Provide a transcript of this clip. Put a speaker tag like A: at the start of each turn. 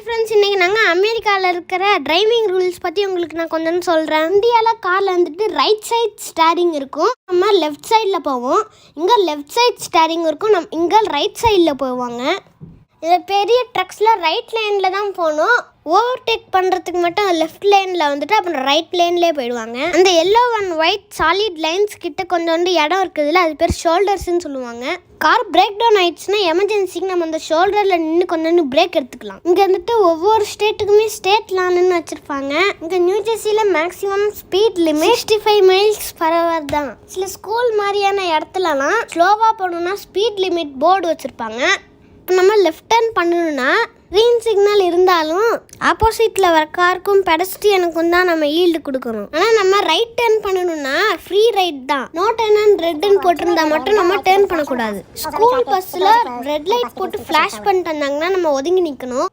A: Hi friends, இன்றைக்கி நாங்கள் அமெரிக்காவில் இருக்கிற டிரைவிங் ரூல்ஸ் பற்றி உங்களுக்கு நான் கொஞ்சம் சொல்கிறேன். இந்தியாவில் காரில் வந்துட்டு ரைட் சைட் ஸ்டேரிங் இருக்கும், நம்ம லெஃப்ட் சைடில் போவோம். இங்கே லெஃப்ட் சைட் ஸ்டேரிங் இருக்கும், இங்கே ரைட் சைடில் போவாங்க. இதில் பெரிய ட்ரக்ஸில் ரைட் லைனில் தான் போகணும். ஓவர்டேக் பண்ணுறதுக்கு மட்டும் லெஃப்ட் லைனில் வந்துட்டு அப்புறம் ரைட் லைன்லேயே போயிடுவாங்க. அந்த yellow and white solid lines கிட்ட கொஞ்சோண்டு இடம் இருக்குதுல்ல, அது பேர் ஷோல்டர்ஸ்ன்னு சொல்லுவாங்க. கார் பிரேக் டவுன் ஆயிடுச்சுன்னா எமர்ஜென்சிக்கு நம்ம அந்த ஷோல்டரில் நின்று கொஞ்சோண்டு பிரேக் எடுத்துக்கலாம். இங்கே வந்துட்டு ஒவ்வொரு ஸ்டேட்டுக்குமே ஸ்டேட் லான்னு வச்சுருப்பாங்க. இங்கே நியூ ஜெர்சியில் maximum speed limit 65 miles per hour தான். சில ஸ்கூல் மாதிரியான இடத்துலலாம் ஸ்லோவாக போகணுன்னா ஸ்பீட் லிமிட் போர்டு வச்சுருப்பாங்க. நம்ம லெஃப்ட் டர்ன் பண்ணணும்னா க்ரீன் சிக்னல் இருந்தாலும் ஆப்போசிட்டில் வர காருக்கும் பெடஸ்ட்ரியனுக்கும் தான் நம்ம ஈல்டு கொடுக்கணும். ஆனால் நம்ம ரைட் டர்ன் பண்ணணும்னா ஃப்ரீ ரைட் தான். நோ டர்ன் அண்ட் ரெட்னு போட்டிருந்தா மட்டும் நம்ம டர்ன் பண்ணக்கூடாது. ஸ்கூல் பஸ்ஸில் ரெட் லைட் போட்டு ஃப்ளாஷ் பண்ணிட்டு வந்தாங்கன்னா நம்ம ஒதுங்கி நிற்கணும்.